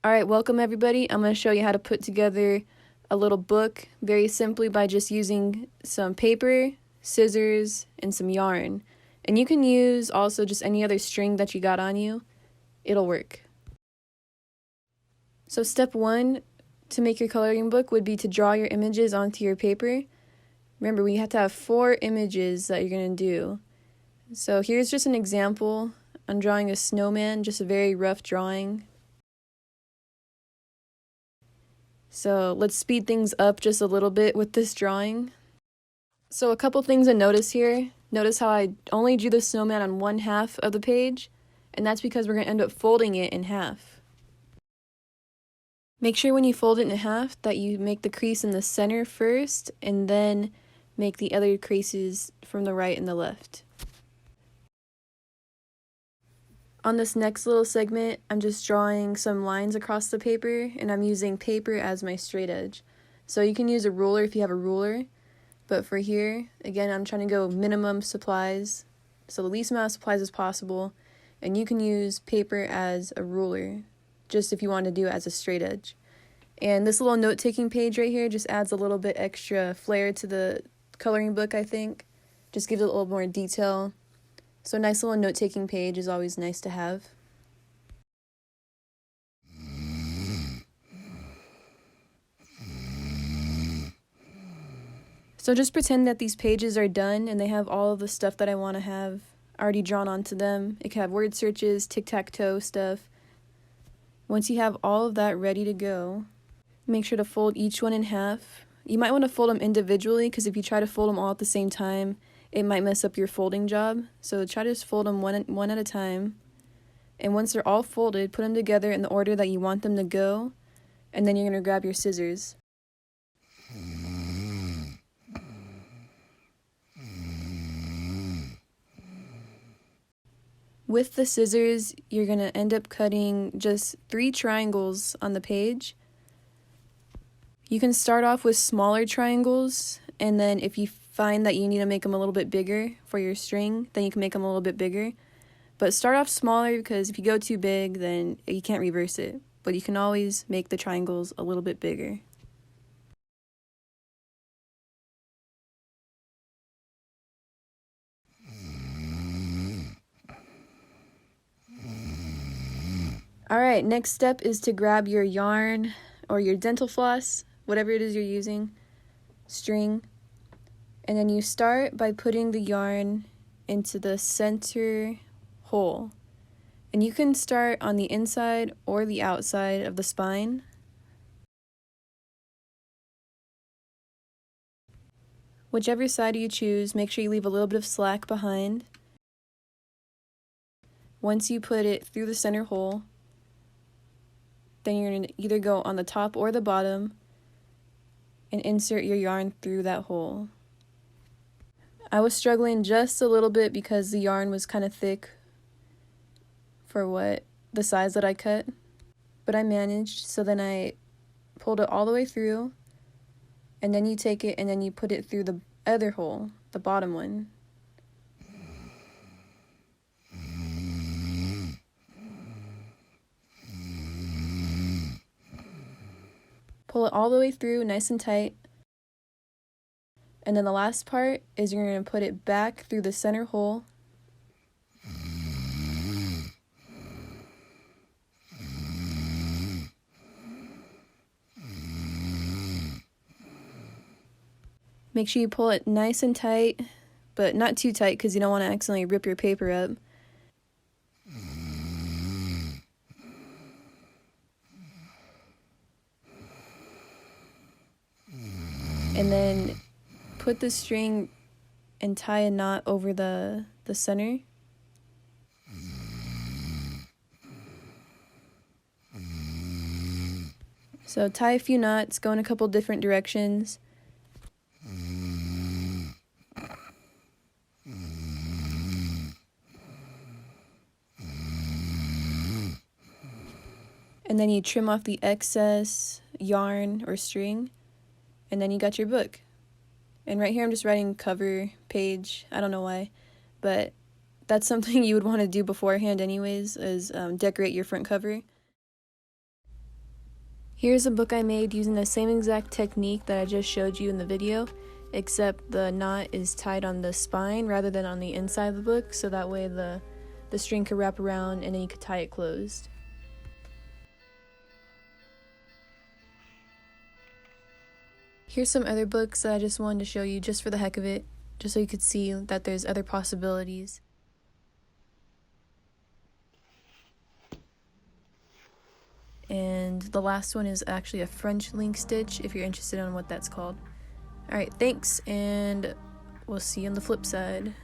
Alright, welcome everybody. I'm going to show you how to put together a little book very simply by just using some paper, scissors, and some yarn. And you can use also just any other string that you got on you. It'll work. So step 1 to make your coloring book would be to draw your images onto your paper. Remember, we have to have 4 images that you're going to do. So here's just an example. I'm drawing a snowman, just a very rough drawing. So let's speed things up just a little bit with this drawing. So a couple things to notice here. Notice how I only drew the snowman on one half of the page, and that's because we're going to end up folding it in half. Make sure when you fold it in half that you make the crease in the center first, and then make the other creases from the right and the left. On this next little segment, I'm just drawing some lines across the paper, and I'm using paper as my straight edge. So you can use a ruler if you have a ruler, but for here, again, I'm trying to go minimum supplies, so the least amount of supplies as possible, and you can use paper as a ruler, just if you want to do it as a straight edge. And this little note-taking page right here just adds a little bit extra flair to the coloring book, I think. Just gives it a little more detail. So a nice little note-taking page is always nice to have. So just pretend that these pages are done and they have all of the stuff that I want to have already drawn onto them. It can have word searches, tic-tac-toe stuff. Once you have all of that ready to go, make sure to fold each one in half. You might want to fold them individually because if you try to fold them all at the same time, it might mess up your folding job. So try to just fold them one at a time. And once they're all folded, put them together in the order that you want them to go. And then you're going to grab your scissors. With the scissors, you're going to end up cutting just 3 triangles on the page. You can start off with smaller triangles, and then if you find that you need to make them a little bit bigger for your string, then you can make them a little bit bigger. But start off smaller because if you go too big, then you can't reverse it. But you can always make the triangles a little bit bigger. Alright, next step is to grab your yarn or your dental floss, whatever it is you're using, string, and then you start by putting the yarn into the center hole. And you can start on the inside or the outside of the spine. Whichever side you choose, make sure you leave a little bit of slack behind. Once you put it through the center hole, then you're going to either go on the top or the bottom and insert your yarn through that hole. I was struggling just a little bit because the yarn was kind of thick for the size that I cut, but I managed. So then I pulled it all the way through, and then you take it and then you put it through the other hole, the bottom one. Pull it all the way through, nice and tight. And then the last part is you're going to put it back through the center hole. Make sure you pull it nice and tight, but not too tight because you don't want to accidentally rip your paper up. And then put the string and tie a knot over the center. So tie a few knots, go in a couple different directions. And then you trim off the excess yarn or string, and then you got your book. And right here I'm just writing cover page. I don't know why, but that's something you would want to do beforehand anyways, is decorate your front cover. Here's a book I made using the same exact technique that I just showed you in the video, except the knot is tied on the spine rather than on the inside of the book, so that way the string could wrap around and then you could tie it closed. Here's some other books that I just wanted to show you just for the heck of it, just so you could see that there's other possibilities. And the last one is actually a French link stitch if you're interested in what that's called. Alright, thanks, and we'll see you on the flip side.